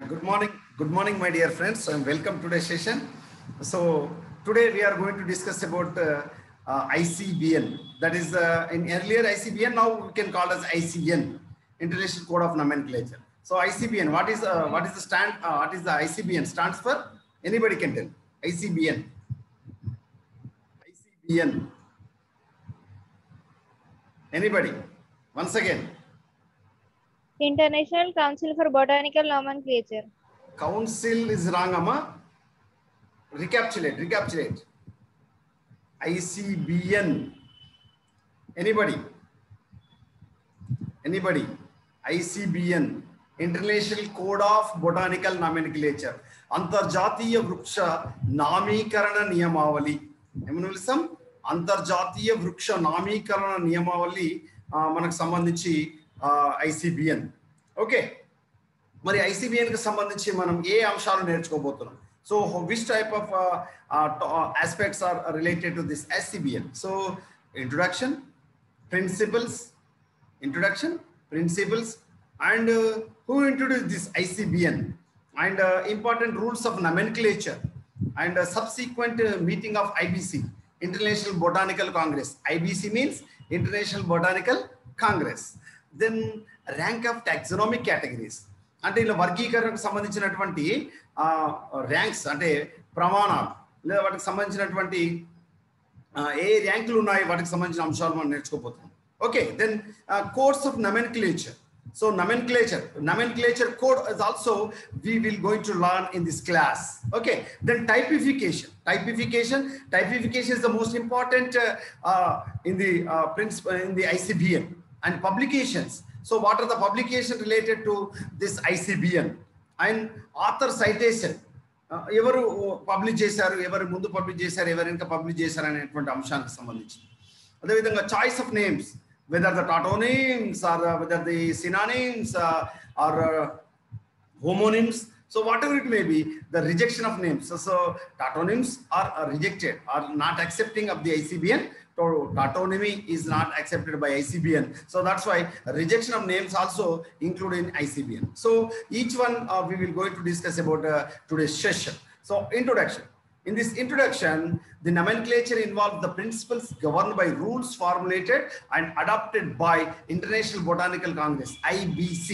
Good morning, my dear friends, and welcome to today's session. So today we are going to discuss about ICBN. That is in earlier ICBN. Now we can call as ICN, International Code of Nomenclature. So ICBN, what is the stand? What is the ICBN stands for? Anybody can tell. ICBN. ICBN. Anybody? Once again. International Council for Botanical Nomenclature. Council is wrong, Amma. Recapitulate. ICBN. Anybody? ICBN. International Code of Botanical Nomenclature. Antarjatiya Vruksha Namikarana Niyamavali. Emunulisam? Antarjatiya Vruksha Namikarana Niyamavali. Manak sambandhinchi ICBN. Okay. మరి ఐసిబిఎన్ కి సంబంధించి మనం ఏ అంశాలు నేర్చుకోబోతున్నాం. So which type of aspects are related to this ICBN? So introduction, principles, and who introduced this ICBN, and important rules of nomenclature, and subsequent meeting of IBC, International Botanical Congress. IBC means International Botanical Congress. Then rank of taxonomic categories. అంటే ఇలా వర్గీకరణకు సంబంధించినటువంటి ranks అంటే ప్రమాణాలు లేదా వాటికి సంబంధించినటువంటి ఏ ర్యాంకులు ఉన్నాయి వాటికి సంబంధించిన అంశాలు మనం నేర్చుకోబోతున్నాం. Okay, then course of nomenclature. So nomenclature code is also we will going to learn in this class. Okay, then typification is the most important in the principle in the ICBN. And publications. So what are the publications related to this ICBN? And author citation. Evaru publish chesaru, evaru mundu publish chesaru, evaru enka publish chesaru అనేటువంటి అంశానికి సంబంధించి. అదే విధంగా choice of names, whether the tautonyms or whether the synonyms or homonyms. So whatever it may be, the rejection of names. So tautonyms are rejected, are not accepting of the ICBN. So tautonymy is not accepted by ICBN. So that's why rejection of names also included in ICBN. So each one we will going to discuss about today's session. So introduction. In this introduction, the nomenclature involves the principles governed by rules formulated and adopted by International Botanical Congress, IBC.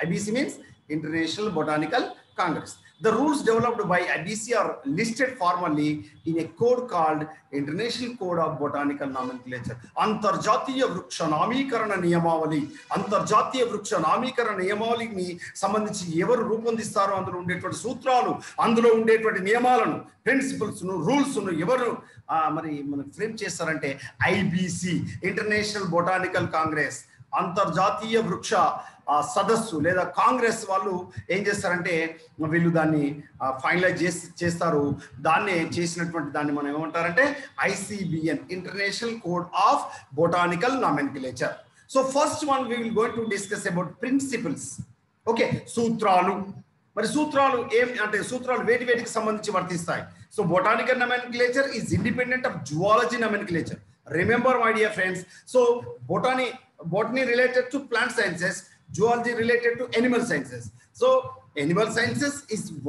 IBC means International Botanical Congress. The rules developed by IBC are listed formally in a code called International Code of Botanical Nomenclature. Antarjatiya Vruksha Namikarana Niyamavali. Antarjatiya Vruksha Namikarana Niyamavali ni సంబంధించి ఎవరు రూపొందిస్తారో అందులో ఉండేటువంటి సూత్రాలు, అందులో ఉండేటువంటి నియమాలను, principles ను, rules ను ఎవరు మరి మనకు ఫ్రేమ్ చేస్తారంటే ఐబిసి, ఇంటర్నేషనల్ బొటానికల్ కాంగ్రెస్. అంతర్జాతీయ వృక్ష సదస్సు లేదా కాంగ్రెస్ వాళ్ళు ఏం చేస్తారంటే వీళ్ళు దాన్ని ఫైనలైజ్ చేస్తారు. దాన్ని చేసినటువంటి దాన్ని మనం ఏమంటారంటే ICBN, international code of botanical nomenclature. So first one we will going to discuss about principles. Okay, సూత్రాలు. మరి సూత్రాలు ఏం అంటే సూత్రాలు వేటికి సంబంధించి వర్తిస్తాయి. So botanical nomenclature is independent of zoology nomenclature. Remember my dear friends. So botany related to plant sciences, zoology related to animal sciences. So animal sciences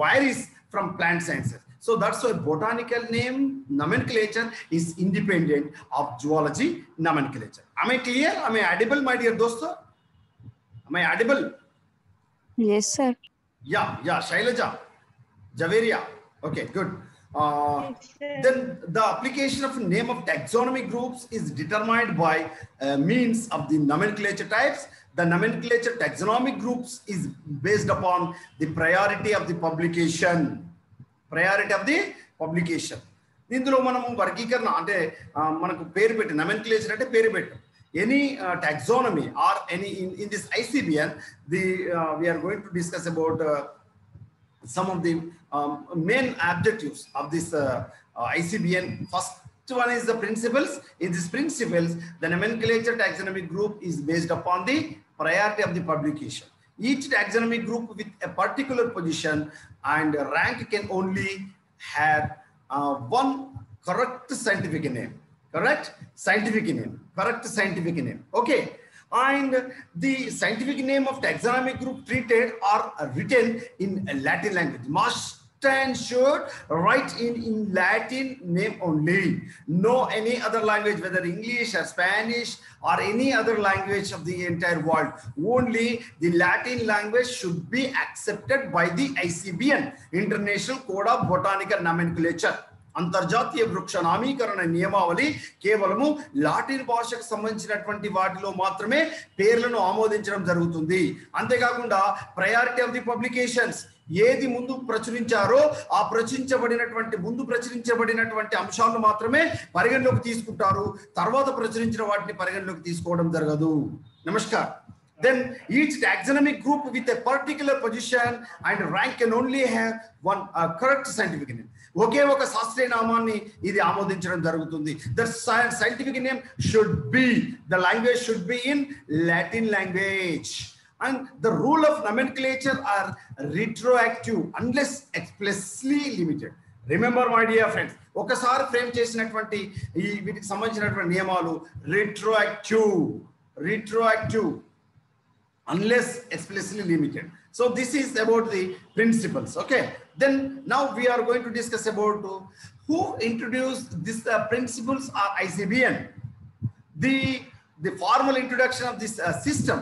varies from plant sciences. So that's why botanical name nomenclature is independent of zoology nomenclature. Am I clear? Am I audible, my dear dosto? Am I audible? Yes, sir. Yeah, Shailaja, Javeria. Okay, good. Then the application of name of taxonomy groups is determined by means of the nomenclature types. The nomenclature taxonomic groups is based upon the priority of the publication. ఇందులో మనం వర్గీకరణ అంటే మనకు పేరు పెట్టి nomenclature అంటే పేరు పెట్టి any taxonomy or any in this ICBN we are going to discuss about some of the main objectives of this ICBN. First one is the principles. In these principles, the nomenclature taxonomic group is based upon the priority of the publication. Each taxonomic group with a particular position and rank can only have one correct scientific name. Okay. And the scientific name of taxonomic group treated are written in Latin language. Must and should write in Latin name only. No any other language, whether English or Spanish or any other language of the entire world. Only the Latin language should be accepted by the ICBN, International Code of Botanical Nomenclature. అంతర్జాతీయ వృక్ష నామీకరణ నియమావళి కేవలము Latin భాషకు సంబంధించినటువంటి వాటిలో మాత్రమే పేర్లను ఆమోదించడం జరుగుతుంది. అంతేకాకుండా ప్రయారిటీ ఆఫ్ ది పబ్లికేషన్స్, ఏది ముందు ప్రచురించారో ఆ ప్రచురించబడినటువంటి అంశాలను మాత్రమే పరిగణలోకి తీసుకుంటారు. తర్వాత ప్రచురించిన వాటిని పరిగణలోకి తీసుకోవడం జరగదు. నమస్కారం. Then each taxonomic group with a particular position and rank can only have one correct scientific name. ఒకే ఒక శాస్త్రీయ నామాన్ని ఇది ఆమోదించడం జరుగుతుంది. The scientific name should be, the language should be in Latin language. And the rule of nomenclature are retroactive unless explicitly limited. Remember my dear friends, ఒకసారి frame చేసినటువంటి ఈ వీటికి సంబంధించినటువంటి నియమాలు retroactive unless explicitly limited. So this is about the principles. Okay, then now we are going to discuss about who introduced these principles are ICBN. The formal introduction of this system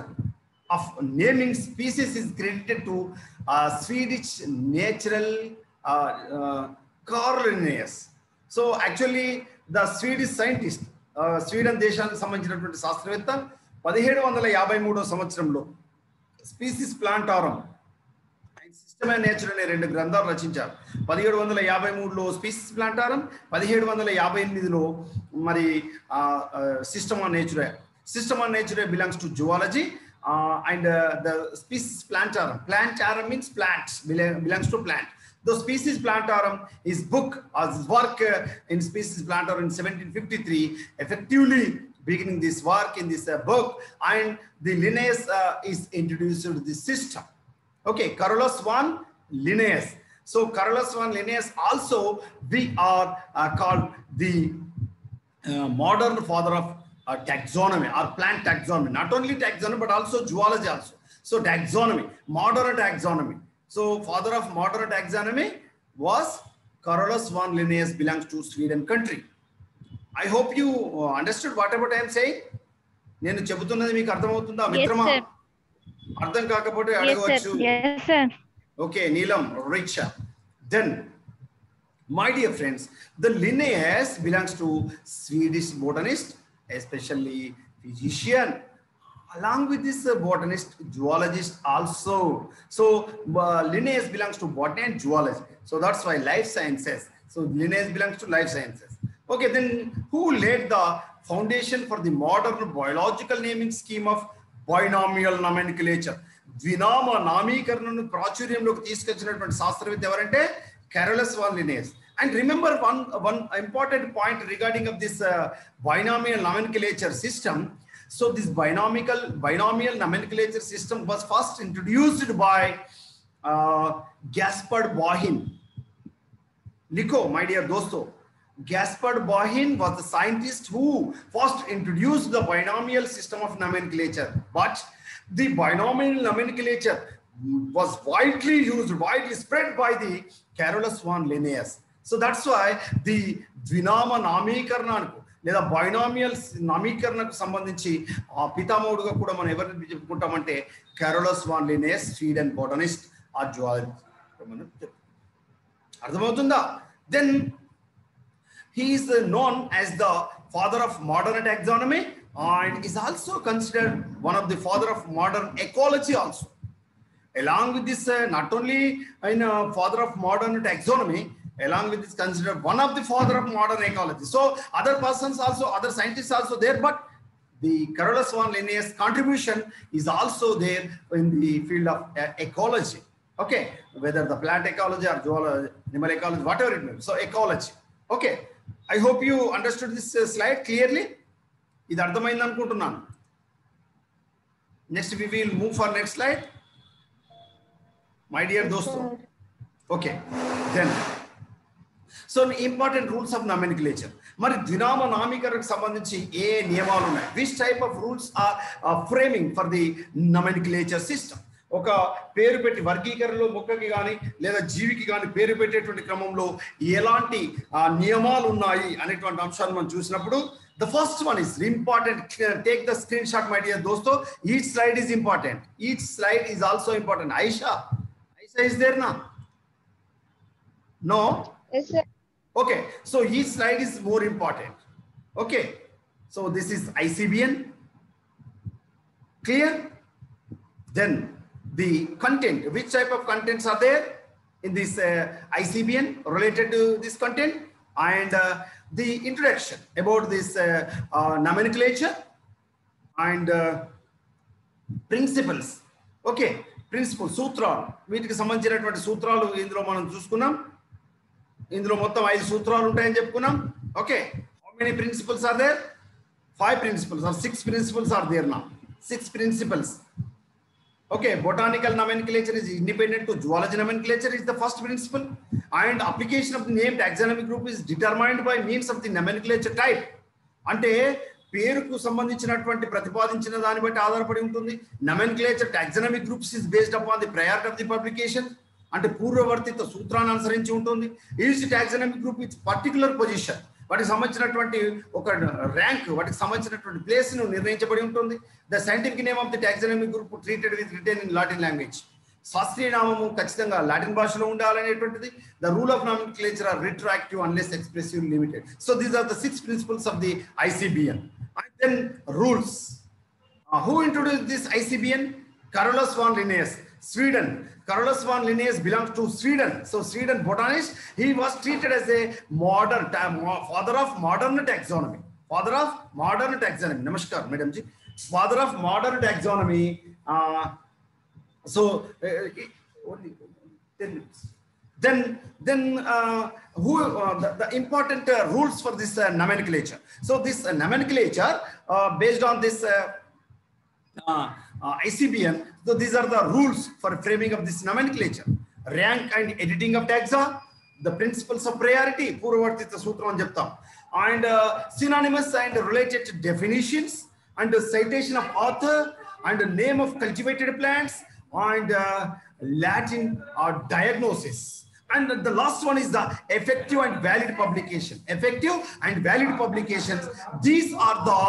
of naming species is credited to Swedish natural Carl Linnaeus. So actually the Swedish scientist, Sweden దేశానికి సంబంధించినటువంటి శాస్త్రవేత్త 1753వ సంవత్సరంలో species plantarum and system and nature అనే 2 గ్రంథాలు రచించారు. 1753లో species plantarum, 1758లో మరి system on nature. System on nature belongs to zoology and the species plantarum. Plantarum means plants, belongs to plant. The species plantarum is book or work in species plantarum in 1753, effectively beginning this work in this book, and the Linnaeus is introduced to the system. Okay, Carolus van Linnaeus. So Carolus van Linnaeus also we are called the modern father of taxonomy or plant taxonomy. Not only taxonomy but also zoology also. So taxonomy, modern taxonomy. So father of modern taxonomy was Carolus van Linnaeus, belongs to Sweden country. I hope you understood whatever I am saying. నేను చెబుతున్నది మీకు అర్థమవుతుందా మిత్రమా? అర్థం కాకపోతే అడగవచ్చు. Yes sir. Okay, Neelam, Richa. Then my dear friends, the Linnaeus belongs to Swedish botanist, especially physician, along with this botanist, zoologist also. So Linnaeus belongs to botany and zoology. So that's why life sciences. So Linnaeus belongs to life sciences. Okay, then who laid the foundation for the modern biological naming scheme of binomial nomenclature? ద్వినామ నామీకరణను ప్రాచుర్యంలోకి తీసుకొచ్చినటువంటి శాస్త్రవేత్త ఎవరంటే Carolus van Linnaeus. And remember one important point regarding of this binomial nomenclature system. So this binomial nomenclature system was first introduced by Gaspard Bohin. Likho, my dear dosto. Gaspard Bohin was the scientist who first introduced the binomial system of nomenclature. But the binomial nomenclature was widely used, widely spread by the Carolus van Linnaeus. So that's why the ద్వినామ నామీకరణకు లేదా binomial నామీకరణకు సంబంధించి ఆ పితామహుడుగా కూడా మనం ఎవరిని చెప్పుకుంటామంటే Carolus van Linnaeus, Sweden botanist ఆ zoologist మనం అర్థమవుతుందా? Then he is known as the father of modern taxonomy and is also considered one of the father of modern ecology also. Along with this, not only in father of modern taxonomy, along with this considered one of the father of modern ecology. So other persons also, other scientists also there, but the Carolus van Linnaeus contribution is also there in the field of ecology. Okay, whether the plant ecology or zoology, animal ecology, whatever it may be. So ecology. Okay, I hope you understood this slide clearly. ఇది అర్థమైంది అనుకుంటున్నాను. Next we will move for next slide. My dear dosto. Okay, then so important rules of nomenclature. మరి ద్వినామ నామీకరణకు సంబంధించి ఏ నియమాలు ఉన్నాయి? Which type of rules are framing for the nomenclature system? ఒక పేరు పెట్టి వర్గీకరణలో మొక్కకి కానీ లేదా జీవికి కానీ పేరు పెట్టేటువంటి క్రమంలో ఎలాంటి నియమాలు ఉన్నాయి అనేటువంటి అంశాలు మనం చూసినప్పుడు, the first one is important. Take the screenshot, my dear dosto. Each slide is important. Each slide is also important. Aisha is there now? No? Yes, sir. Okay, so each slide is more important. Okay, so this is ICBN. Clear? Then the content, which type of contents are there in this ICBN related to this content, and the introduction about this nomenclature and principles. Okay, principles, సూత్రాలు, వీటికి సంబంధించినటువంటి సూత్రాలు ఇందులో మనం చూసుకున్నాం. ఇందులో మొత్తం 5 సూత్రాలు ఉంటాయని చెప్పుకున్నాం. Okay, how many principles are there? 5 principles or 6 principles are there now. 6 principles. Okay, botanical nomenclature is independent to zoology nomenclature is the first principle, and application of the name taxonomy group is determined by means of the nomenclature type. అంటే పేరుకు సంబంధించినటువంటి ప్రతిపాదించిన దాన్ని బట్టి ఆధారపడి ఉంటుంది. nomenclature taxonomy groups is based upon the priority of the publication. అంటే పూర్వవర్తిత సూత్రాన్ని అనుసరించి ఉంటుంది. Each taxonomy group with particular position, వాటికి సంబంధించినటువంటి ఒక ర్యాంక్, వాటికి సంబంధించినటువంటి ప్లేస్ ను నిర్ణయించబడి ఉంటుంది. The scientific name of the taxonomy group treated with written in Latin language. శాస్త్రీయ నామము ఖచ్చితంగా లాటిన్ భాషలో ఉండాలనేటువంటిది. The rule of nomenclature are retroactive unless expressive limited. So these are the 6 principles of the ICBN. And then rules. Who introduced this ICBN? Carolus von Linnaeus, Sweden. Carolus von Linnaeus belongs to Sweden. So Sweden botanist. He was treated as a modern father of modern taxonomy. Father of modern taxonomy. Namaskar, madam ji. Father of modern taxonomy. So only 10 minutes. Then who the important rules for this nomenclature. So this nomenclature based on this ICBN. So these are the rules for framing of this nomenclature. Rank and editing of taxa, the principles of priority, పూర్వవర్తిత సూత్రం అని చెప్తాం, and synonymous and related definitions, and the citation of author, and the name of cultivated plants, and Latin diagnosis. And the last one is the effective and valid publication. Effective and valid publications. These are the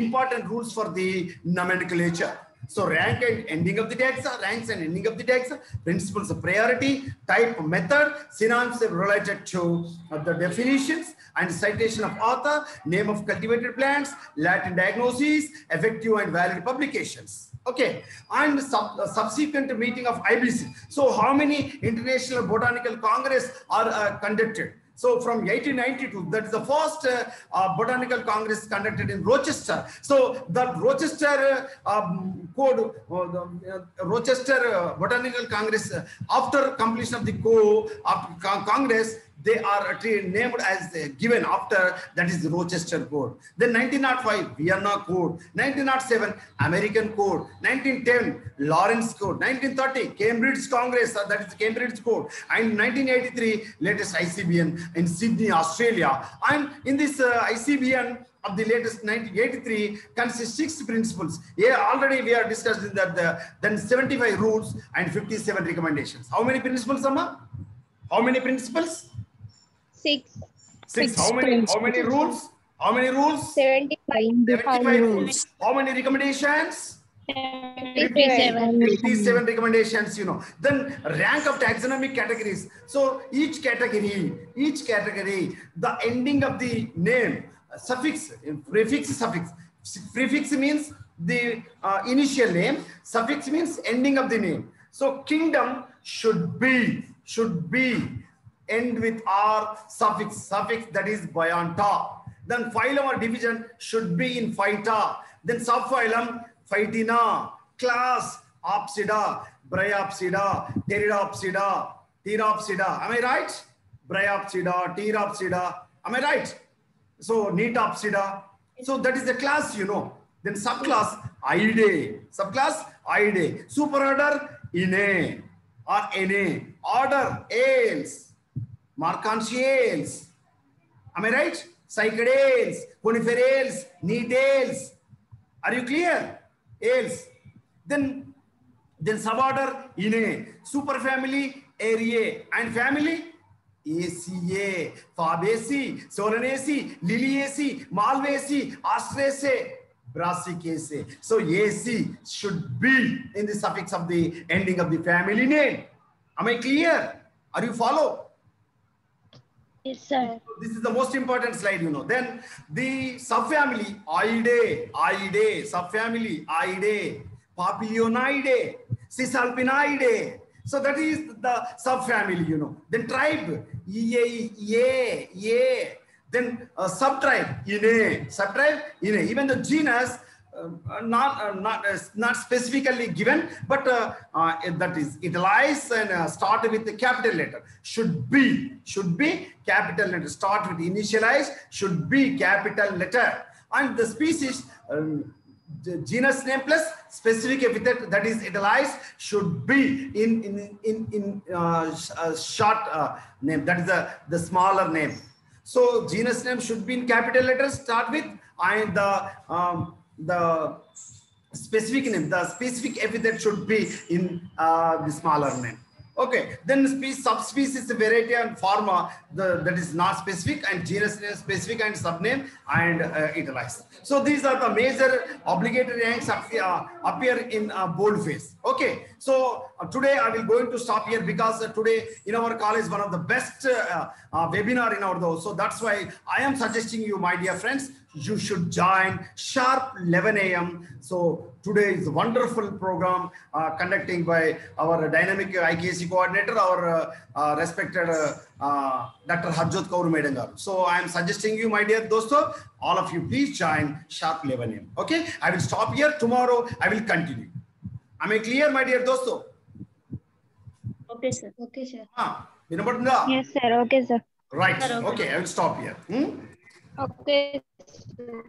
important rules for the nomenclature. So rank and ending of the taxa, ranks and ending of the taxa, principles of priority, type, method, synonyms related to the definitions, and citation of author, name of cultivated plants, Latin diagnoses, effective and valid publications. Okay, and subsequent meeting of IBC. So how many international botanical congress are conducted? So from 1892, that is the first botanical congress conducted in Rochester. So that Rochester code, Rochester Botanical Congress, after completion of the Congress, they are named as given after, that is the Rochester Code. Then 1905 Vienna Code, 1907 American Code, 1910 Lawrence Code, 1930 Cambridge Congress, that is the Cambridge Code, and 1983 latest ICBN in Sydney, Australia. And in this ICBN of the latest 1983 consists 6 principles. Yeah, already we are discussing that then 75 rules and 57 recommendations. How many principles, Amma? How many principles? 6. How many rules? How many rules? 75 rules. How many recommendations? 57 recommendations, you know. Then rank of taxonomic categories. So each category, the ending of the name, suffix, prefix, suffix. Prefix means the initial name. Suffix means ending of the name. So kingdom should be end with R suffix, that is Bayanta. Then phylum or division should be in Phyta. Then subphylum Phytina. Class Opsida, Bryopsida, Pteridopsida, Pteropsida. Am I right? Bryopsida, Pteropsida. Am I right? So Neotopsida. So that is the class, you know. Then subclass Idae. Subclass Idae. Superorder Inae or Na. Order Ales. marcontiales. Am I right? Cycadales, coniferales, needles. Are you clear? Ales. Then suborder Inae, superfamily Ariae, and family ACA, Fabaceae, Solanaceae, Liliaceae, Malvaceae, Astraceae, Brassicaceae. So AC should be in the suffix of the ending of the family name. Am I clear? Are you follow? Yes, sir. This is the most important slide, you know. Then the subfamily Aidae, subfamily Aidae, Papilionidae, Cisalpinidae. So that is the subfamily, you know. Then tribe Eae. Then subtribe Inae, Even the genus not specifically given, but that is italicized and start with the capital letter. Should be capital letter. Start with initialized, should be capital letter. And the species, the genus name plus specific epithet, that is italicized, should be in short name. That is the smaller name. So genus name should be in capital letters. Start with, and the specific name, the specific epithet should be in the smaller name. Okay, then subspecies, variety and forma, that is not specific, and genus name specific and subname and italicized. So these are the major obligatory ranks appear in boldface. Okay, so today I will going to stop here because today in our college one of the best webinar in our though. So that's why I am suggesting you, my dear friends, you should join sharp 11 a.m. So today is a wonderful program conducting by our dynamic IKC coordinator, our respected Dr. Harjot Kaur Medangar. So I am suggesting you, my dear dosto, all of you please join sharp 11 a.m. Okay, I will stop here. Tomorrow I will continue. Am I clear, my dear dosto? Okay, sir. Okay, sir. Yes, sir. Okay, sir. Right. Okay, I will stop here. Okay, sir.